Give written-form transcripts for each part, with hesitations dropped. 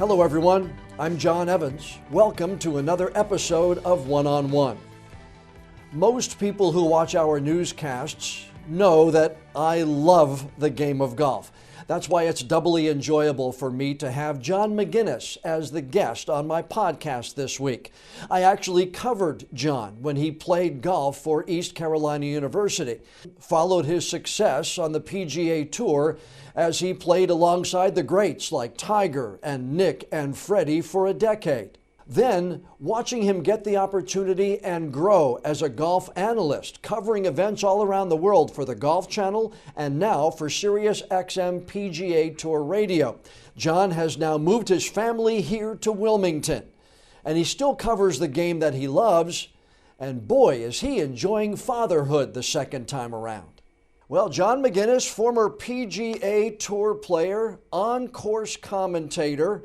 Hello everyone, I'm John Evans. Welcome to another episode of One on One. Most people who watch our newscasts know that I love the game of golf. That's why it's doubly enjoyable for me to have John Maginnes as the guest on my podcast this week. I actually covered John when he played golf for East Carolina University, followed his success on the PGA Tour as he played alongside the greats like Tiger and Nick and Freddie for a decade. Then, watching him get the opportunity and grow as a golf analyst, covering events all around the world for the Golf Channel and now for Sirius PGA Tour Radio. John has now moved his family here to Wilmington, and he still covers the game that he loves, and boy, is he enjoying fatherhood the second time around. Well, John Maginnes, former PGA Tour player, on-course commentator,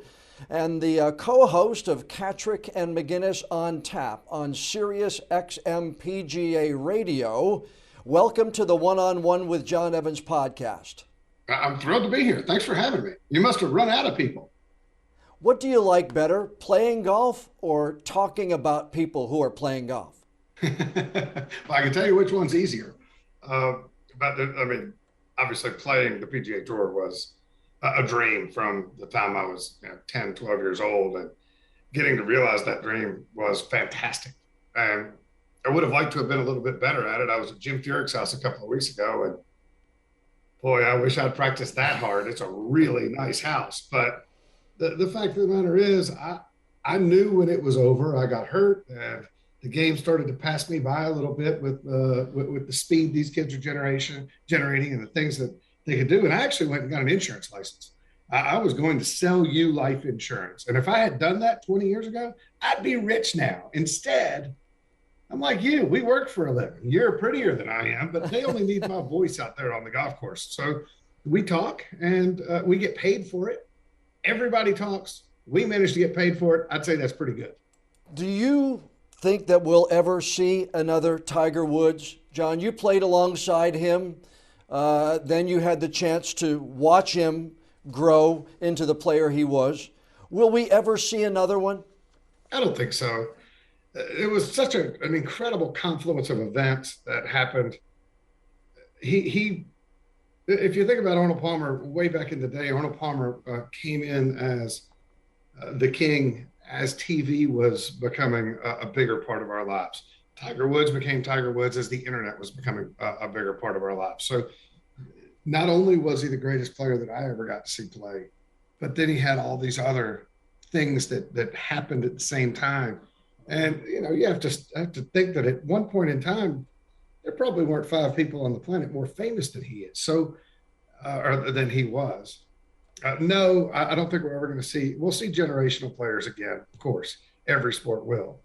and the co-host of Catrick and Maginnes on Tap on Sirius PGA Radio. Welcome to the One-on-One with John Evans podcast. I'm thrilled to be here. Thanks for having me. You must have run out of people. What do you like better, playing golf or talking about people who are playing golf? Well, I can tell you which one's easier. Obviously playing the PGA Tour was a dream from the time I was 10, 12 years old, and getting to realize that dream was fantastic. And I would have liked to have been a little bit better at it. I was at Jim Furyk's house a couple of weeks ago, and boy, I wish I'd practiced that hard. It's a really nice house. But the fact of the matter is, I knew when it was over. I got hurt, and the game started to pass me by a little bit with the speed these kids are generating and the things that they could do. And I actually went and got an insurance license. I was going to sell you life insurance. And if I had done that 20 years ago, I'd be rich now. Instead, I'm like you. We work for a living. You're prettier than I am, but they only need my voice out there on the golf course. So we talk and we get paid for it. Everybody talks. We manage to get paid for it. I'd say that's pretty good. Do you think that we'll ever see another Tiger Woods? John, you played alongside him. Then you had the chance to watch him grow into the player he was. Will we ever see another one? I don't think so. It was such an incredible confluence of events that happened. If you think about Arnold Palmer, way back in the day, Arnold Palmer came in as the king as TV was becoming a bigger part of our lives. Tiger Woods became Tiger Woods as the internet was becoming a bigger part of our lives. So not only was he the greatest player that I ever got to see play, but then he had all these other things that happened at the same time. And, you have to think that at one point in time, there probably weren't 5 people on the planet more famous than he is. So, or than he was. No, I don't think we're ever going to see, we'll see generational players again. Of course, every sport will.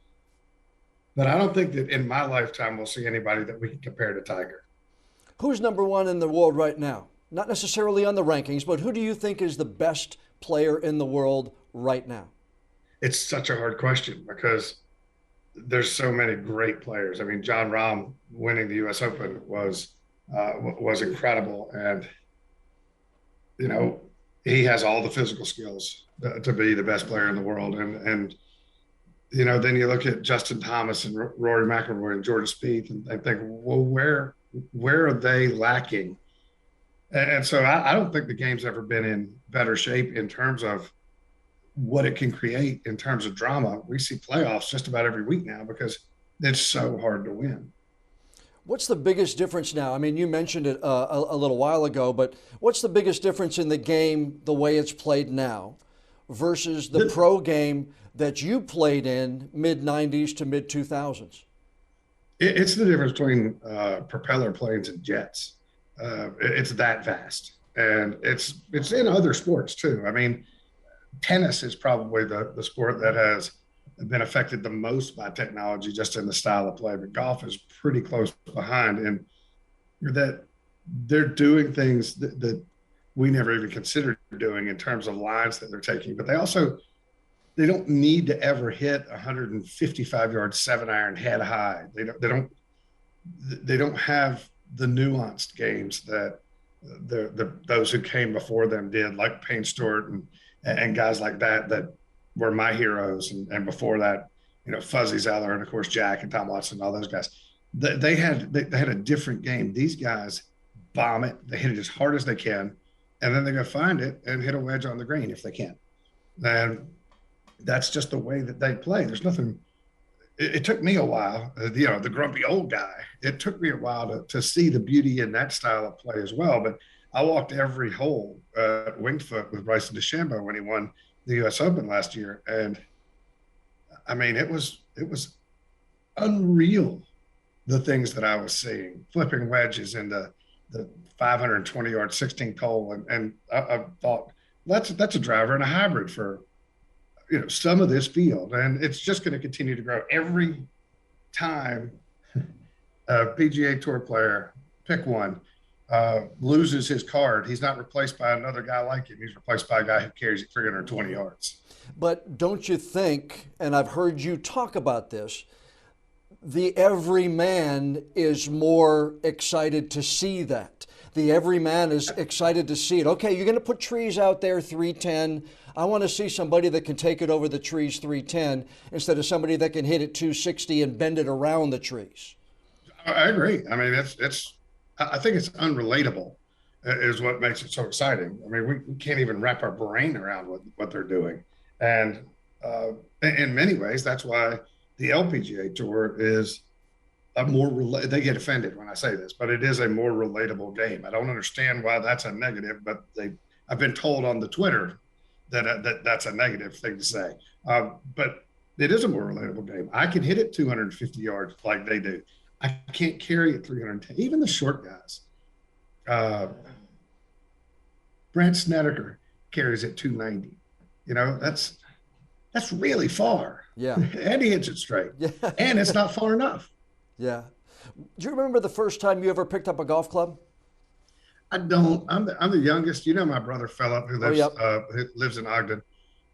But I don't think that in my lifetime we'll see anybody that we can compare to Tiger. Who's number one in the world right now? Not necessarily on the rankings, but who do you think is the best player in the world right now? It's such a hard question because there's so many great players. I mean, Jon Rahm winning the U.S. Open was incredible. And, he has all the physical skills to be the best player in the world. And then you look at Justin Thomas and Rory McIlroy and Jordan Spieth and think, well, where are they lacking? And so I don't think the game's ever been in better shape in terms of what it can create in terms of drama. We see playoffs just about every week now because it's so hard to win. What's the biggest difference now? I mean, you mentioned it a little while ago, but what's the biggest difference in the game, the way it's played now, versus the pro game that you played in mid-90s to mid-2000s? It's the difference between propeller planes and jets. It's that vast. And it's in other sports too. I mean, tennis is probably the sport that has been affected the most by technology just in the style of play, but golf is pretty close behind, and that they're doing things that we never even considered doing in terms of lines that they're taking. But they don't need to ever hit 155-yard 7-iron head high. They don't have the nuanced games that those who came before them did, like Payne Stewart and guys like that were my heroes. And before that, Fuzzy's out there, and of course Jack and Tom Watson, all those guys. They had a different game. These guys bomb it, they hit it as hard as they can, and then they go find it and hit a wedge on the green if they can. And that's just the way that they play. There's nothing. It took me a while, the grumpy old guy. It took me a while to see the beauty in that style of play as well. But I walked every hole at Winged Foot with Bryson DeChambeau when he won the U.S. Open last year, and I mean, it was unreal, the things that I was seeing, flipping wedges into the 520-yard 16th hole, and I thought that's a driver and a hybrid for some of this field, and it's just going to continue to grow every time a PGA Tour player, pick one, loses his card. He's not replaced by another guy like him. He's replaced by a guy who carries it 320 yards. But don't you think, and I've heard you talk about this, the everyman is more excited to see that. The everyman is excited to see it. Okay, you're going to put trees out there 310. I want to see somebody that can take it over the trees 310 instead of somebody that can hit it 260 and bend it around the trees. I agree. I mean, I think it's unrelatable is what makes it so exciting. I mean, we can't even wrap our brain around what they're doing. And in many ways, that's why the LPGA Tour is they get offended when I say this, but it is a more relatable game. I don't understand why that's a negative, but I've been told on the Twitter that that's a negative thing to say. But it is a more relatable game. I can hit it 250 yards like they do. I can't carry it 310. Even the short guys. Brent Snedeker carries it 290. That's really far. Yeah. And he hits it straight. Yeah. And it's not far enough. Yeah. Do you remember the first time you ever picked up a golf club? I don't. I'm the youngest. My brother Philip, who lives in Ogden.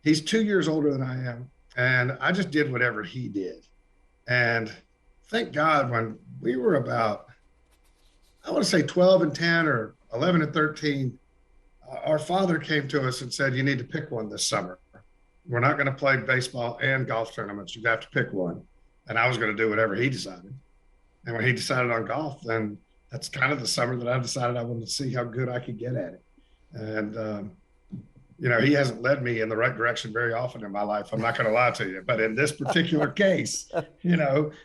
He's 2 years older than I am. And I just did whatever he did. And thank God when we were about, I want to say 12 and 10 or 11 and 13, our father came to us and said, you need to pick one this summer. We're not going to play baseball and golf tournaments. You have to pick one. And I was going to do whatever he decided. And when he decided on golf, then that's kind of the summer that I decided I wanted to see how good I could get at it. And, he hasn't led me in the right direction very often in my life. I'm not going to lie to you. But in this particular case,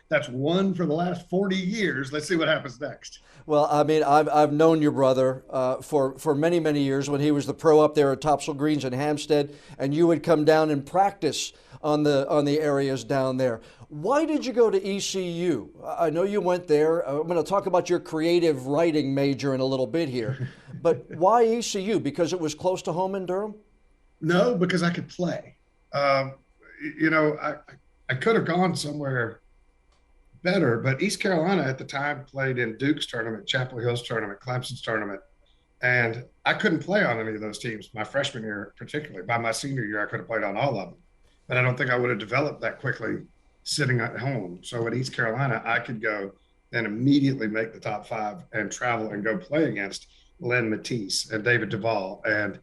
that's one for the last 40 years. Let's see what happens next. Well, I mean, I've known your brother for many, many years when he was the pro up there at Topsail Greens in Hampstead, and you would come down and practice on the areas down there. Why did you go to ECU? I know you went there. I'm going to talk about your creative writing major in a little bit here. But why ECU? Because it was close to home in Durham? No, because I could play. I could have gone somewhere better, but East Carolina at the time played in Duke's tournament, Chapel Hill's tournament, Clemson's tournament, and I couldn't play on any of those teams my freshman year particularly. By my senior year, I could have played on all of them, but I don't think I would have developed that quickly sitting at home. So at East Carolina, I could go and immediately make the top five and travel and go play against Len Matisse and David Duvall and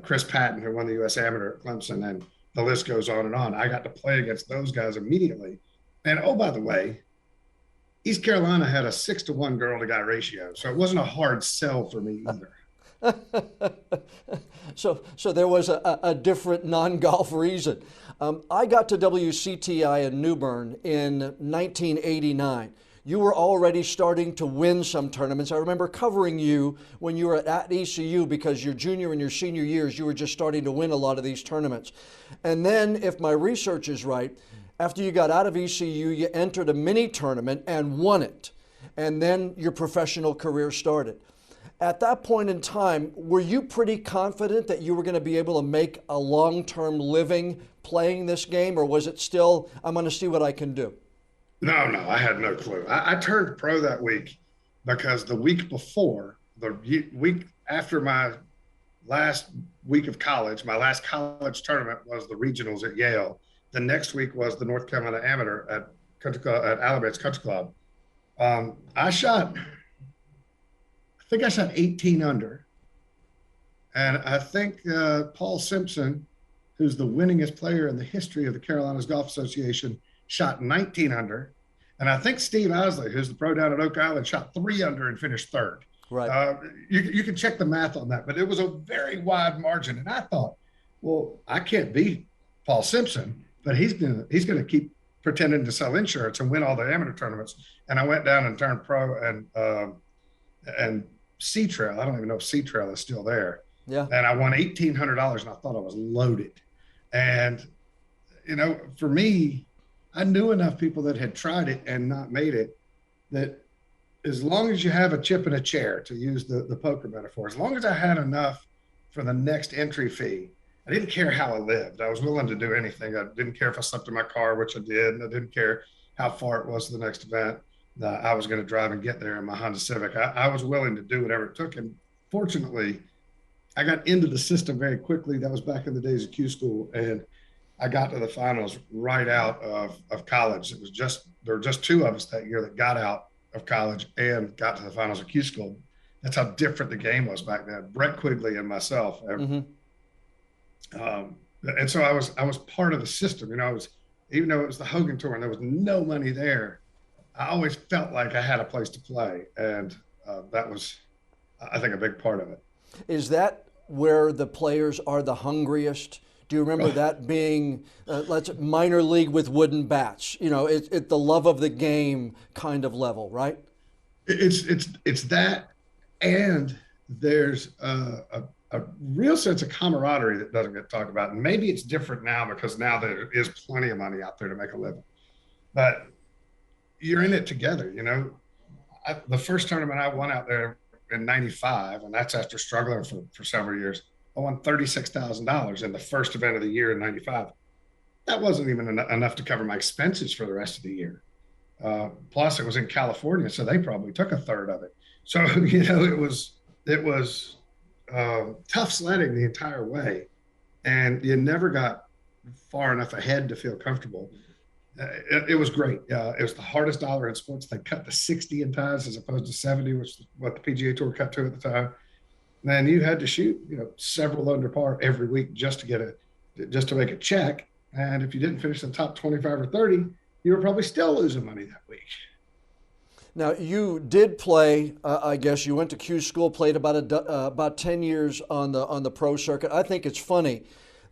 Chris Patton, who won the U.S. Amateur at Clemson, and the list goes on and on. I got to play against those guys immediately. And, oh, by the way, East Carolina had a 6-to-1 girl-to-guy ratio, so it wasn't a hard sell for me either. So there was a different non-golf reason. I got to WCTI in New Bern in 1989. You were already starting to win some tournaments. I remember covering you when you were at ECU because your junior and your senior years, you were just starting to win a lot of these tournaments. And then, if my research is right, after you got out of ECU, you entered a mini tournament and won it. And then your professional career started. At that point in time, were you pretty confident that you were going to be able to make a long-term living playing this game, or was it still, I'm going to see what I can do? No, I had no clue. I turned pro that week because the week before, the week after my last week of college, my last college tournament was the regionals at Yale. The next week was the North Carolina Amateur at Alamance Country Club. I think I shot 18 under. And I think Paul Simpson who's the winningest player in the history of the Carolinas Golf Association, shot 19 under. And I think Steve Osley, who's the pro down at Oak Island, shot 3 under and finished third. Right. You can check the math on that, but it was a very wide margin. And I thought, well, I can't beat Paul Simpson, but he's gonna keep pretending to sell insurance and win all the amateur tournaments. And I went down and turned pro and Sea Trail. I don't even know if Sea Trail is still there. Yeah. And I won $1,800, and I thought I was loaded. And for me, I knew enough people that had tried it and not made it that as long as you have a chip in a chair, to use the poker metaphor, as long as I had enough for the next entry fee, I didn't care how I lived. I was willing to do anything. I didn't care if I slept in my car, which I did. And I didn't care how far it was to the next event. I was going to drive and get there in my Honda Civic. I was willing to do whatever it took. And fortunately, I got into the system very quickly. That was back in the days of Q school. And I got to the finals right out of college. There were just 2 of us that year that got out of college and got to the finals of Q school. That's how different the game was back then. Brett Quigley and myself. Mm-hmm. And so I was part of the system. Even though it was the Hogan Tour and there was no money there, I always felt like I had a place to play. And that was, I think, a big part of it. Is that where the players are the hungriest? Do you remember that being, minor league with wooden bats? It's the love of the game kind of level, right? It's that, and there's a real sense of camaraderie that doesn't get talked about. And maybe it's different now because now there is plenty of money out there to make a living. But you're in it together, the first tournament I won out there in 95, and that's after struggling for several years, I won $36,000 in the first event of the year in 95. That wasn't even enough to cover my expenses for the rest of the year. Plus it was in California, so they probably took a third of it. So, it was tough sledding the entire way, and you never got far enough ahead to feel comfortable. It was great. It was the hardest dollar in sports. They cut to 60 in ties as opposed to 70, which is what the PGA Tour cut to at the time. And you had to shoot, several under par every week just to make a check. And if you didn't finish in the top 25 or 30, you were probably still losing money that week. Now, you did play, I guess you went to Q school, played about 10 years on the pro circuit. I think it's funny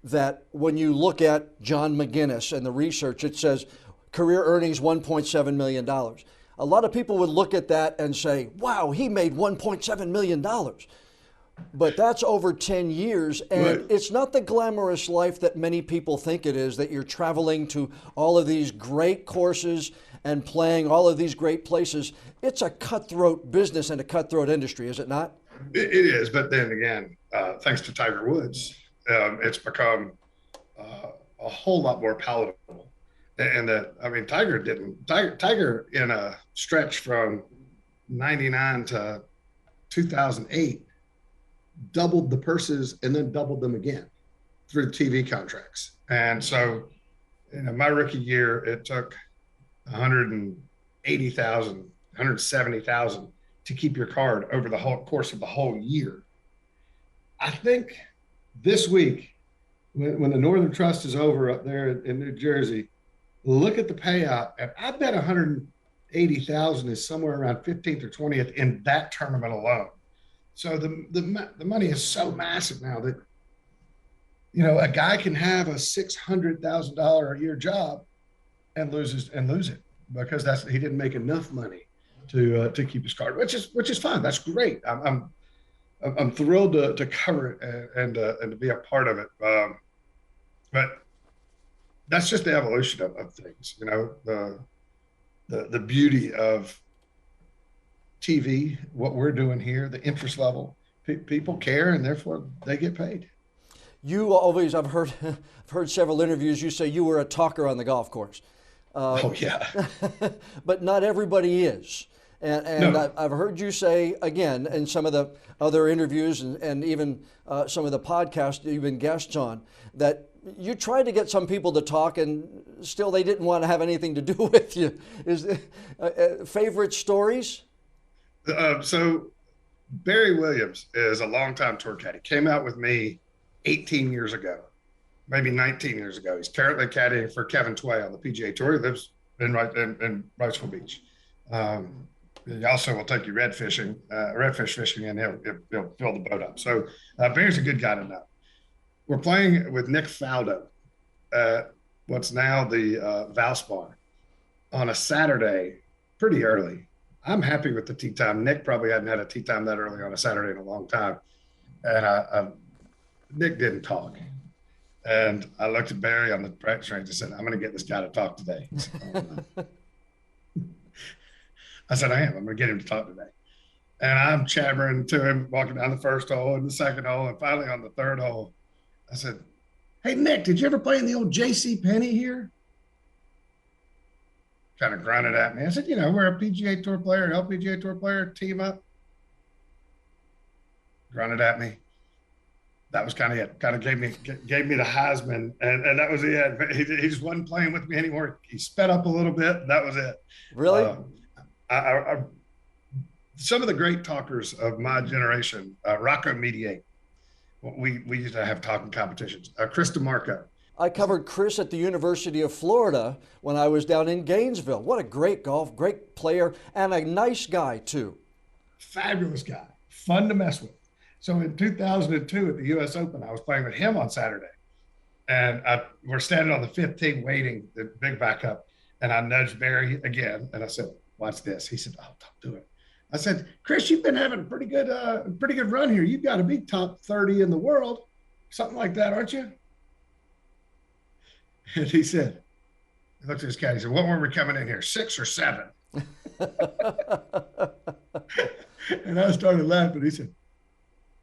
that when you look at John Maginnes and the research, it says career earnings $1.7 million. A lot of people would look at that and say, wow, he made $1.7 million. But that's over 10 years, and right. It's not the glamorous life that many people think it is, that you're traveling to all of these great courses and playing all of these great places. It's a cutthroat business and a cutthroat industry, is it not? It is, but then again, thanks to Tiger Woods, it's become a whole lot more palatable. And Tiger in a stretch from 99 to 2008, doubled the purses and then doubled them again through the TV contracts. And so, my rookie year, it took 180,000, 170,000 to keep your card over the whole course of the whole year. I think this week, when the Northern Trust is over up there in New Jersey, look at the payout, and I bet 180,000 is somewhere around 15th or 20th in that tournament alone. So the money is so massive now that, a guy can have a $600,000 a year job and lose it because he didn't make enough money to keep his card, which is fine. That's great. I'm thrilled to cover it and to be a part of it. But that's just the evolution of things. The beauty of TV, what we're doing here, the interest level, people care, and therefore they get paid. You always, I've heard several interviews, you say you were a talker on the golf course. Oh, yeah. But not everybody is. And No. I've heard you say, again, in some of the other interviews and even some of the podcasts you've been guests on, that you tried to get some people to talk and still they didn't want to have anything to do with you. Is favorite stories? So Barry Williams is a longtime tour caddy. Came out with me 18 years ago. maybe 19 years ago. He's currently caddying for Kevin Tway on the PGA Tour. He lives in Riceville Beach. He also will take you redfish fishing, and he'll fill the boat up. So Barry's a good guy to know. We're playing with Nick Faldo at what's now the Valspar on a Saturday, pretty early. I'm happy with the tee time. Nick probably hadn't had a tee time that early on a Saturday in a long time. And Nick didn't talk. And I looked at Barry on the practice range and said, I'm going to get this guy to talk today. I said, I'm going to get him to talk today. And I'm chattering to him, walking down the first hole and the second hole. And finally on the third hole, I said, hey, Nick, did you ever play in the old J.C. Penney here? Kind of grunted at me. I said, we're a PGA Tour player, LPGA Tour player, team up. Grunted at me. That was kind of it. Kind of gave me the Heisman, and that was it. He just wasn't playing with me anymore. He sped up a little bit, and that was it. Really? Some of the great talkers of my generation, Rocco Mediate. We used to have talking competitions. Chris DeMarco. I covered Chris at the University of Florida when I was down in Gainesville. What a great player, and a nice guy too. Fabulous guy, fun to mess with. So in 2002 at the U.S. Open, I was playing with him on Saturday. And we're standing on the 15th waiting, the big backup. And I nudged Barry again. And I said, watch this. He said, oh, don't do it. I said, Chris, you've been having a pretty good run here. You've got to be top 30 in the world. Something like that, aren't you? And he said, he looked at his caddy. He said, what were we coming in here, 6 or 7? And I started laughing. He said,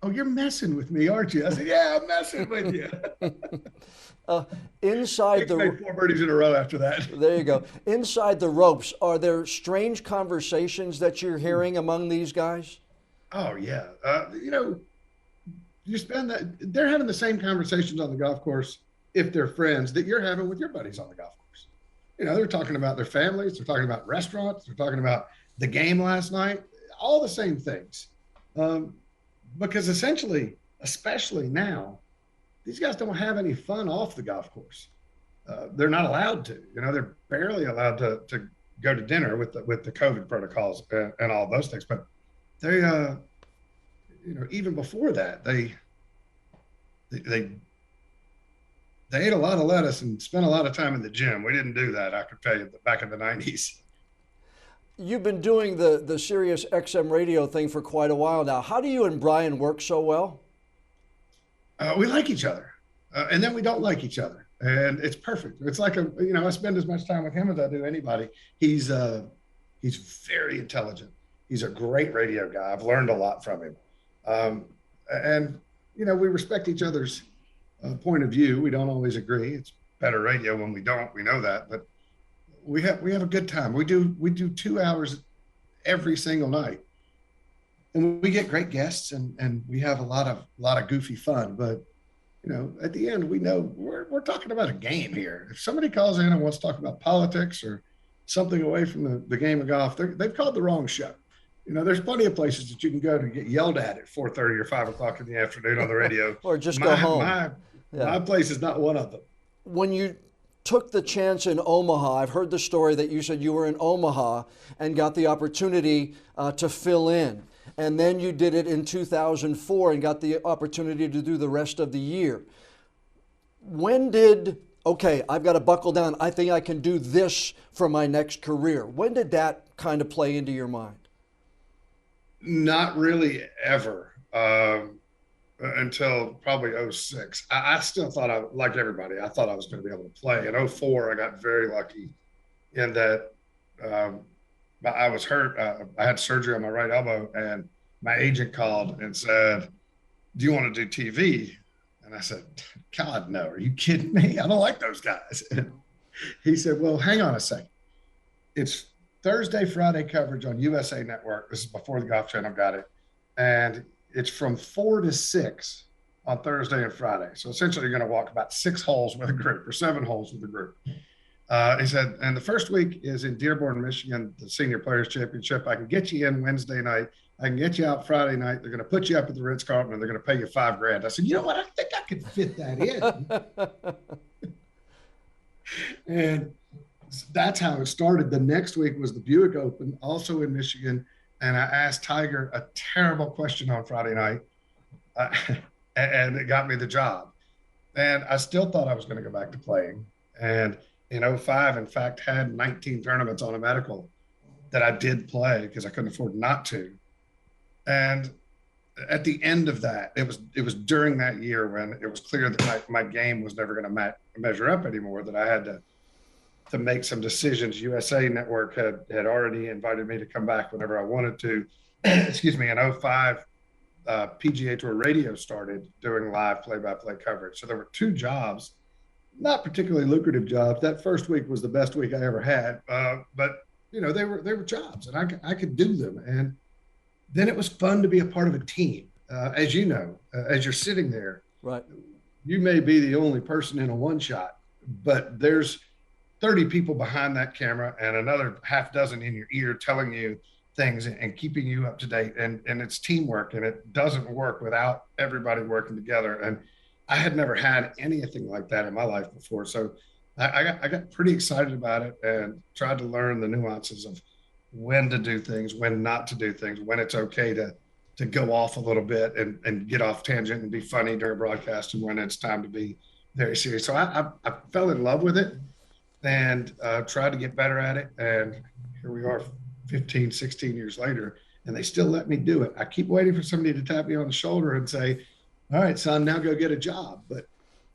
oh, you're messing with me, aren't you? I said, yeah, I'm messing with you. Inside the made 4 birdies in a row after that. There you go. Inside the ropes, are there strange conversations that you're hearing among these guys? Oh, yeah. You spend that, they're having the same conversations on the golf course if they're friends that you're having with your buddies on the golf course. They're talking about their families, they're talking about restaurants, they're talking about the game last night, all the same things. Because essentially, especially now, these guys don't have any fun off the golf course. They're not allowed to. They're barely allowed to go to dinner with the COVID protocols and all those things. But they, even before that, they ate a lot of lettuce and spent a lot of time in the gym. We didn't do that, I can tell you, back in the 90s. You've been doing the Sirius XM radio thing for quite a while now. How do you and Brian work so well? We like each other, and then we don't like each other, and it's perfect. It's like I spend as much time with him as I do anybody. He's very intelligent. He's a great radio guy. I've learned a lot from him, and we respect each other's point of view. We don't always agree. It's better radio when we don't. We know that, but we have a good time. We do 2 hours every single night, and we get great guests, and we have a lot of goofy fun. But at the end, we know we're talking about a game here. If somebody calls in and wants to talk about politics or something away from the game of golf, they've called the wrong show. There's plenty of places that you can go to get yelled at 4:30 or 5 o'clock in the afternoon on the radio, or just go home. My place is not one of them. When you took the chance in Omaha, I've heard the story that you said you were in Omaha and got the opportunity to fill in. And then you did it in 2004 and got the opportunity to do the rest of the year. Okay, I've got to buckle down. I think I can do this for my next career. When did that kind of play into your mind? Not really ever. Until probably 06. I still thought like everybody, I thought I was going to be able to play. In 04, I got very lucky in that I was hurt. I had surgery on my right elbow, and my agent called and said, do you want to do TV? And I said, God, no, are you kidding me? I don't like those guys. And he said, well, hang on a second. It's Thursday, Friday coverage on USA Network. This is before the Golf Channel got it. And it's from 4 to 6 on Thursday and Friday. So essentially you're going to walk about 6 holes with a group or 7 holes with a group. He said, and the first week is in Dearborn, Michigan, the Senior Players Championship. I can get you in Wednesday night. I can get you out Friday night. They're going to put you up at the Ritz-Carlton and they're going to pay you $5,000. I said, you know what? I think I could fit that in. And that's how it started. The next week was the Buick Open, also in Michigan. And I asked Tiger a terrible question on Friday night, and it got me the job. And I still thought I was going to go back to playing. And in '05, in fact, had 19 tournaments on a medical that I did play because I couldn't afford not to. And at the end of that, it was during that year when it was clear that my game was never going to measure up anymore, that I had to make some decisions. USA Network had already invited me to come back whenever I wanted to. Excuse me, in '05, PGA Tour Radio started doing live play-by-play coverage. So there were two jobs, not particularly lucrative jobs. That first week was the best week I ever had, but they were jobs, and I could do them. And then it was fun to be a part of a team. As you know, as you're sitting there, right, you may be the only person in a one shot, but there's 30 people behind that camera and another half dozen in your ear telling you things and keeping you up to date. And it's teamwork, and it doesn't work without everybody working together. And I had never had anything like that in my life before. So I got pretty excited about it and tried to learn the nuances of when to do things, when not to do things, when it's okay to go off a little bit and get off tangent and be funny during broadcast, and when it's time to be very serious. So I fell in love with it and tried to get better at it. And here we are 15, 16 years later, and they still let me do it. I keep waiting for somebody to tap me on the shoulder and say, all right, son, now go get a job. But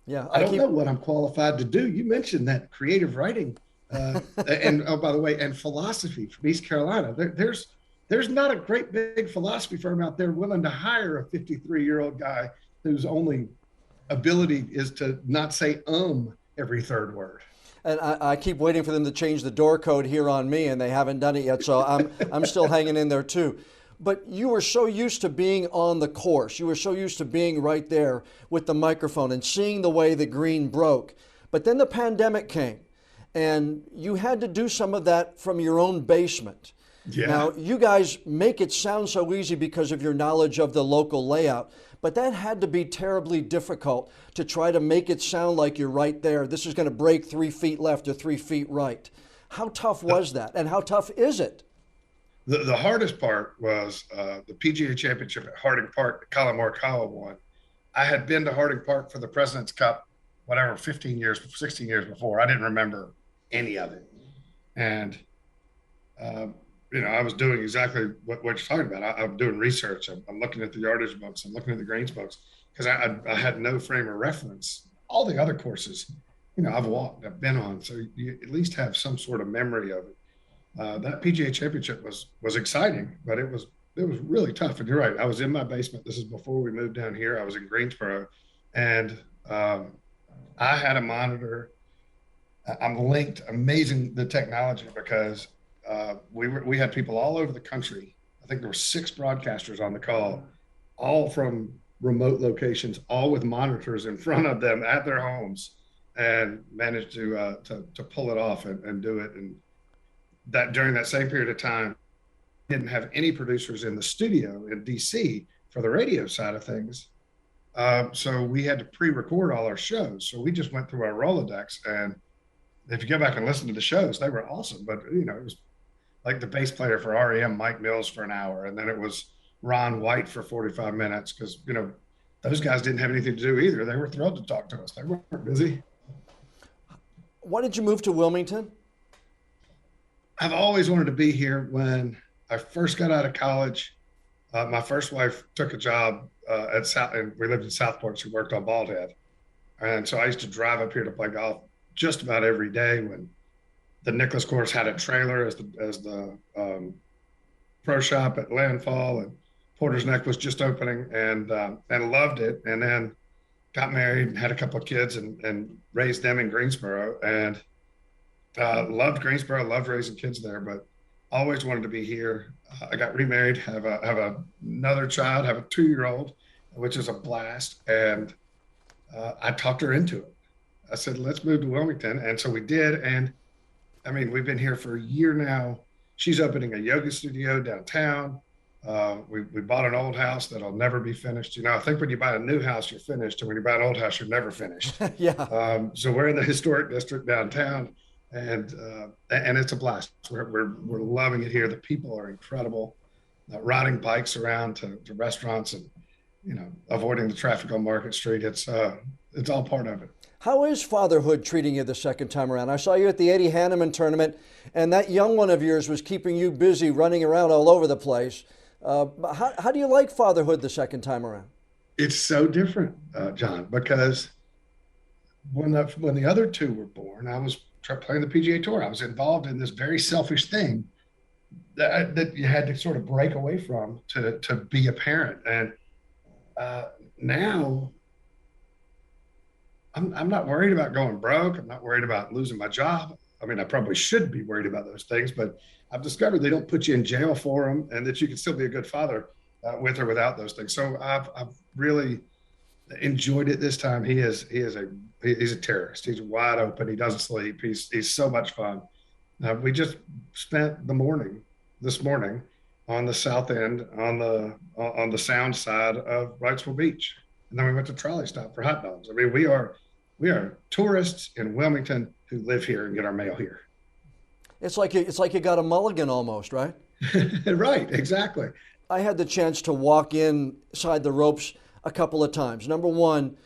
yeah, I don't know what I'm qualified to do. You mentioned that creative writing and oh, by the way, and philosophy from East Carolina. There's not a great big philosophy firm out there willing to hire a 53-year-old guy whose only ability is to not say every third word. And I keep waiting for them to change the door code here on me, and they haven't done it yet. So I'm still hanging in there too. But you were so used to being on the course. You were so used to being right there with the microphone and seeing the way the green broke. But then the pandemic came, and you had to do some of that from your own basement. Yeah. Now, you guys make it sound so easy because of your knowledge of the local layout, but that had to be terribly difficult to try to make it sound like you're right there. This is going to break 3 feet left or 3 feet right. How tough was that, and how tough is it? The hardest part was the PGA Championship at Harding Park that Colin Morikawa won. I had been to Harding Park for the President's Cup, 16 years before. I didn't remember any of it. And, I was doing exactly what you're talking about. I'm doing research. I'm looking at the yardage books. I'm looking at the greens books because I had no frame of reference. All the other courses, I've walked, I've been on. So you at least have some sort of memory of it. That PGA Championship was exciting, but it was really tough. And you're right. I was in my basement. This is before we moved down here. I was in Greensboro, and I had a monitor. I'm linked. Amazing, the technology, because we had people all over the country. I think there were 6 broadcasters on the call, all from remote locations, all with monitors in front of them at their homes, and managed to pull it off and do it. And that during that same period of time, didn't have any producers in the studio in DC for the radio side of things. So we had to pre-record all our shows. So we just went through our Rolodex, and if you go back and listen to the shows, they were awesome. But, it was like the bass player for REM, Mike Mills, for an hour. And then it was Ron White for 45 minutes because, those guys didn't have anything to do either. They were thrilled to talk to us. They weren't busy. Why did you move to Wilmington? I've always wanted to be here. When I first got out of college, my first wife took a job at South, and we lived in Southport. She worked on Bald Head. And so I used to drive up here to play golf just about every day when the Nicklaus course had a trailer as the pro shop at Landfall, and Porter's Neck was just opening, and loved it. And then got married and had a couple of kids and raised them in Greensboro, and loved Greensboro, loved raising kids there, but always wanted to be here. I got remarried, have another child, have a 2-year-old, which is a blast. And I talked her into it. I said, let's move to Wilmington. And so we did. And we've been here for a year now. She's opening a yoga studio downtown. We bought an old house that'll never be finished. I think when you buy a new house, you're finished. And when you buy an old house, you're never finished. Yeah. So we're in the historic district downtown, and it's a blast. We're loving it here. The people are incredible. Riding bikes around to restaurants and, avoiding the traffic on Market Street. It's all part of it. How is fatherhood treating you the second time around? I saw you at the Eddie Hanneman tournament, and that young one of yours was keeping you busy running around all over the place. How do you like fatherhood the second time around? It's so different, John, because when the other two were born, I was playing the PGA Tour. I was involved in this very selfish thing that you had to sort of break away from to be a parent. And now I'm not worried about going broke. I'm not worried about losing my job. I mean, I probably should be worried about those things, but I've discovered they don't put you in jail for them, and that you can still be a good father with or without those things. So I've really enjoyed it this time. He's a terrorist. He's wide open. He doesn't sleep. He's so much fun. We just spent this morning on the south end on the sound side of Wrightsville Beach, and then we went to Trolley Stop for hot dogs. I mean, we are tourists in Wilmington who live here and get our mail here. It's like you got a mulligan almost, right? Right, exactly. I had the chance to walk inside the ropes a couple of times. Number one,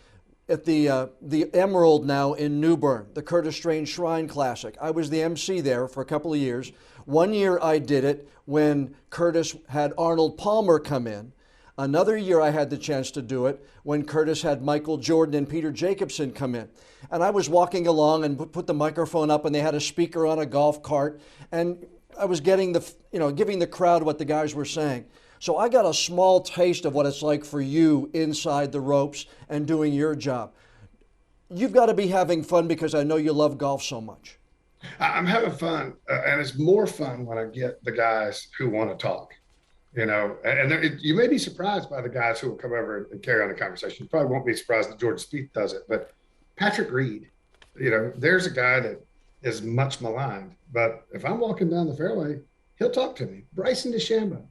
at the Emerald now in New Bern, the Curtis Strange Shrine Classic. I was the MC there for a couple of years. One year I did it when Curtis had Arnold Palmer come in. Another year I had the chance to do it when Curtis had Michael Jordan and Peter Jacobsen come in. And I was walking along and put the microphone up, and they had a speaker on a golf cart, and I was giving the crowd what the guys were saying. So I got a small taste of what it's like for you inside the ropes and doing your job. You've got to be having fun because I know you love golf so much. I'm having fun, and it's more fun when I get the guys who want to talk. You may be surprised by the guys who will come over and carry on the conversation. You probably won't be surprised that George Spieth does it, but Patrick Reed, there's a guy that is much maligned, but if I'm walking down the fairway, he'll talk to me. Bryson DeChambeau,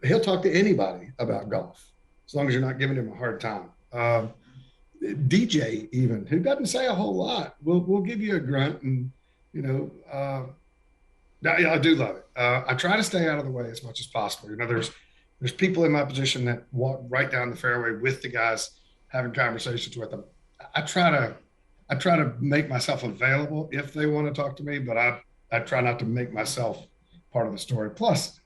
he'll talk to anybody about golf as long as you're not giving him a hard time. DJ, even, who doesn't say a whole lot, will give you a grunt, and I do love it. I try to stay out of the way as much as possible. There's people in my position that walk right down the fairway with the guys, having conversations with them. I try to make myself available if they want to talk to me, but I try not to make myself part of the story. Plus,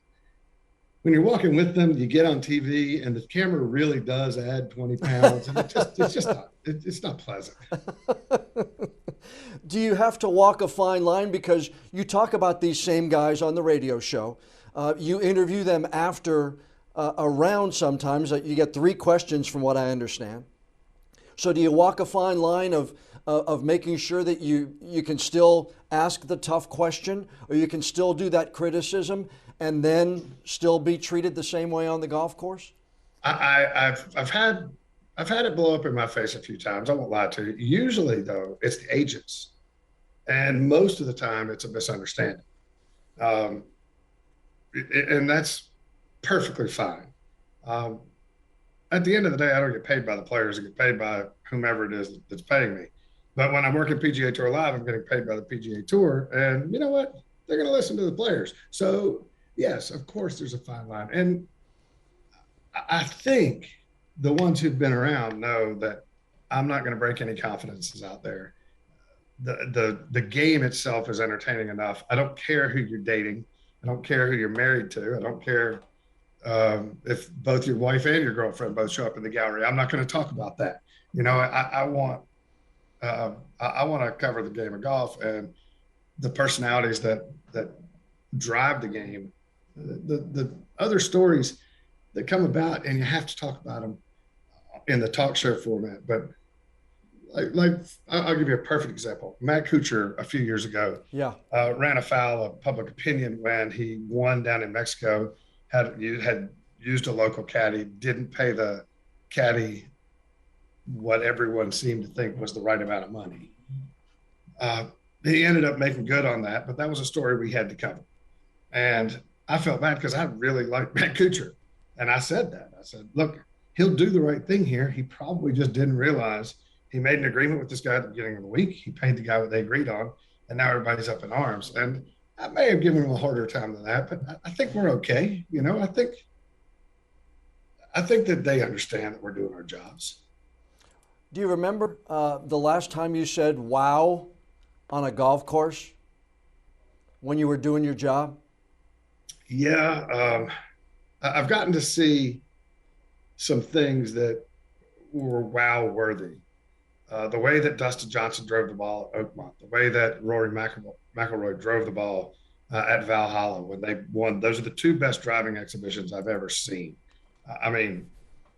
when you're walking with them, you get on TV, and the camera really does add 20 pounds, and it's not pleasant. Do you have to walk a fine line? Because you talk about these same guys on the radio show. You interview them after a round sometimes. You get 3 questions from what I understand. So do you walk a fine line of making sure that you can still ask the tough question, or you can still do that criticism and then still be treated the same way on the golf course? I've had it blow up in my face a few times. I won't lie to you. Usually, though, it's the agents, and most of the time, it's a misunderstanding, and that's perfectly fine. At the end of the day, I don't get paid by the players. I get paid by whomever it is that's paying me. But when I work at PGA Tour Live, I'm getting paid by the PGA Tour, and you know what? They're going to listen to the players. So yes, of course, there's a fine line, and I think the ones who've been around know that I'm not going to break any confidences out there. The game itself is entertaining enough. I don't care who you're dating. I don't care who you're married to. I don't care if both your wife and your girlfriend both show up in the gallery. I'm not going to talk about that. I want to cover the game of golf and the personalities that drive the game. The other stories that come about, and you have to talk about them in the talk show format. But like I'll give you a perfect example. Matt Kuchar a few years ago ran afoul of public opinion when he won down in Mexico, had used a local caddy, didn't pay the caddy what everyone seemed to think was the right amount of money. He ended up making good on that, but that was a story we had to cover. And I felt bad because I really liked Matt Kuchar. And I said that. I said, look, he'll do the right thing here. He probably just didn't realize he made an agreement with this guy at the beginning of the week. He paid the guy what they agreed on, and now everybody's up in arms. And I may have given him a harder time than that, but I think we're okay. I think that they understand that we're doing our jobs. Do you remember the last time you said wow on a golf course when you were doing your job? Yeah, I've gotten to see some things that were wow worthy. The way that Dustin Johnson drove the ball at Oakmont, the way that Rory McIlroy drove the ball at Valhalla when they won. Those are the two best driving exhibitions I've ever seen. I mean,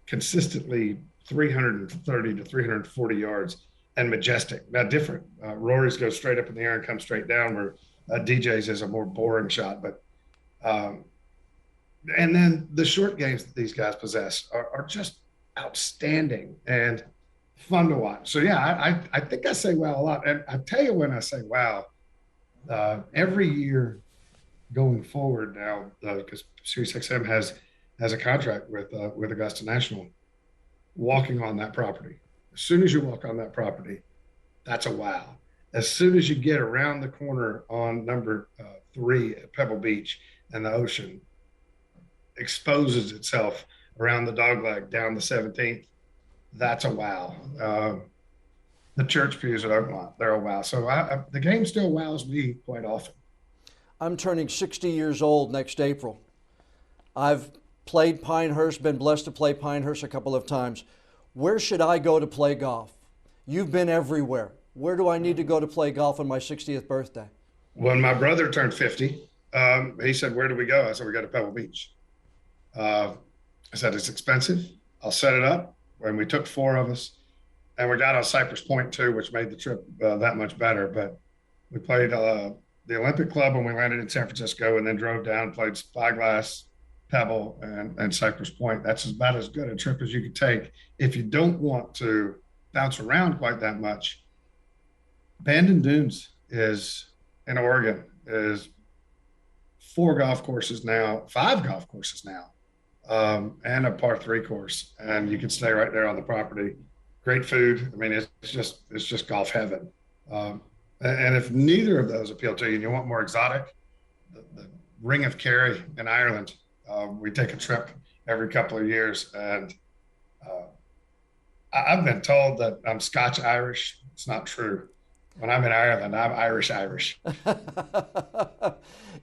consistently 330 to 340 yards and majestic. Now, different. Rory's go straight up in the air and come straight down, where DJ's is a more boring shot. But and then the short games that these guys possess are just outstanding and fun to watch. So yeah, I think I say wow a lot. And I tell you, when I say wow, every year going forward now, because Sirius XM has a contract with Augusta National, walking on that property. As soon as you walk on that property, that's a wow. As soon as you get around the corner on number 3 at Pebble Beach and the ocean exposes itself around the dogleg down the 17th, that's a wow. The church pews at Oakmont, they're a wow. So the game still wows me quite often. I'm turning 60 years old next April. I've played Pinehurst, been blessed to play Pinehurst a couple of times. Where should I go to play golf? You've been everywhere. Where do I need to go to play golf on my 60th birthday? When my brother turned 50, he said, where do we go? I said, we go to Pebble Beach. I said, it's expensive. I'll set it up. When we took 4 of us, and we got on Cypress Point too, which made the trip that much better. But we played the Olympic Club when we landed in San Francisco, and then drove down, played Spyglass, Pebble, and Cypress Point. That's about as good a trip as you could take if you don't want to bounce around quite that much. Bandon Dunes is in Oregon, is 5 golf courses now, and a par 3 course, and you can stay right there on the property. Great food. I mean, it's just golf heaven. And if neither of those appeal to you and you want more exotic, the Ring of Kerry in Ireland, we take a trip every couple of years, and I've been told that I'm Scotch Irish. It's not true. When I'm in Ireland, I'm Irish.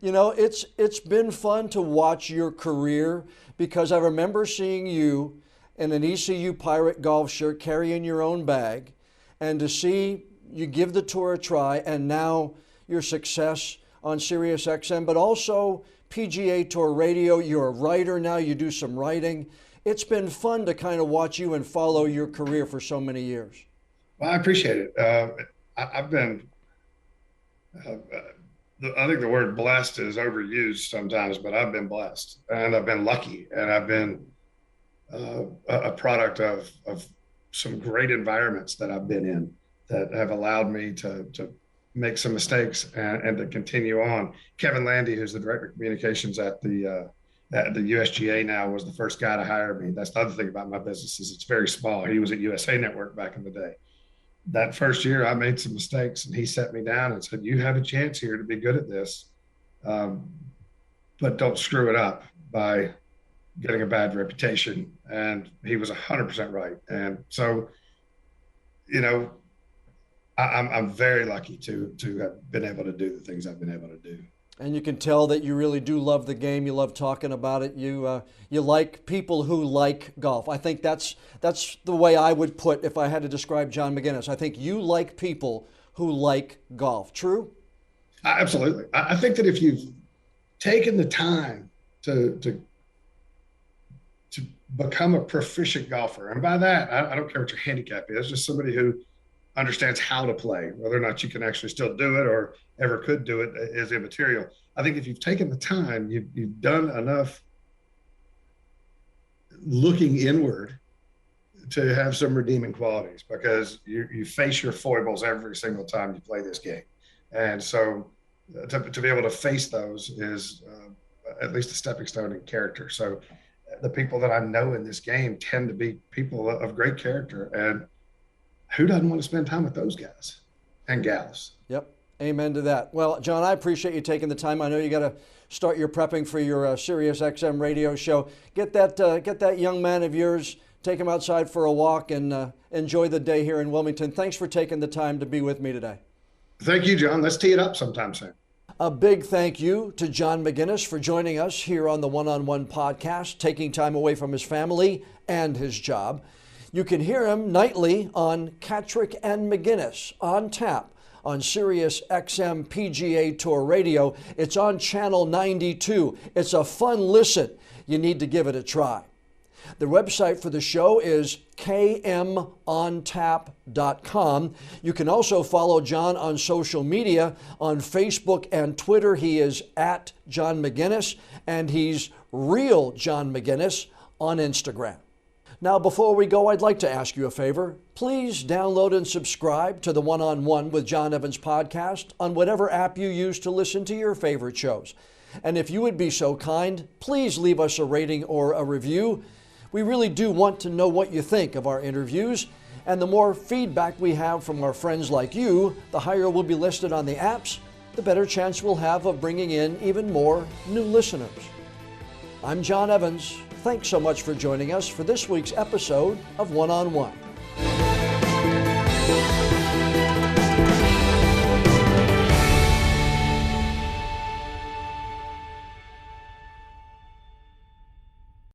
You know, it's been fun to watch your career, because I remember seeing you in an ECU Pirate golf shirt carrying your own bag, and to see you give the tour a try, and now your success on Sirius XM, but also PGA Tour radio. You're a writer now, you do some writing. It's been fun to kind of watch you and follow your career for so many years. Well, I appreciate it. I've been, I think the word blessed is overused sometimes, but I've been blessed, and I've been lucky, and I've been a product of some great environments that I've been in that have allowed me to make some mistakes and to continue on. Kevin Landy, who's the director of communications at the USGA now, was the first guy to hire me. That's the other thing about my business, is it's very small. He was at USA Network back in the day. That first year I made some mistakes, and he set me down and said, you have a chance here to be good at this, but don't screw it up by getting a bad reputation. And he was 100% right. And so, you know, I'm very lucky to have been able to do the things I've been able to do. And you can tell that you really do love the game. You love talking about it. You like people who like golf. I think that's the way I would put, if I had to describe John Maginnes. I think you like people who like golf. True? Absolutely. I think that if you've taken the time to become a proficient golfer, and by that, I don't care what your handicap is, just somebody who understands how to play. Whether or not you can actually still do it or ever could do it is immaterial. I think if you've taken the time, you've done enough looking inward to have some redeeming qualities, because you face your foibles every single time you play this game. And so to be able to face those is at least a stepping stone in character. So the people that I know in this game tend to be people of great character. And who doesn't want to spend time with those guys and gals? Yep. Amen to that. Well, John, I appreciate you taking the time. I know you got to start your prepping for your Sirius XM radio show. Get that young man of yours, take him outside for a walk, and enjoy the day here in Wilmington. Thanks for taking the time to be with me today. Thank you, John. Let's tee it up sometime soon. A big thank you to John Maginnes for joining us here on the One-on-One podcast, taking time away from his family and his job. You can hear him nightly on Catrick and Maginnes on tap on Sirius XM PGA Tour Radio. It's on channel 92. It's a fun listen. You need to give it a try. The website for the show is kmontap.com. You can also follow John on social media. On Facebook and Twitter, he is at John Maginnes, and he's Real John Maginnes on Instagram. Now, before we go, I'd like to ask you a favor. Please download and subscribe to the One-on-One with John Evans podcast on whatever app you use to listen to your favorite shows. And if you would be so kind, please leave us a rating or a review. We really do want to know what you think of our interviews, and the more feedback we have from our friends like you, the higher we'll be listed on the apps, the better chance we'll have of bringing in even more new listeners. I'm John Evans. Thanks so much for joining us for this week's episode of One-on-One.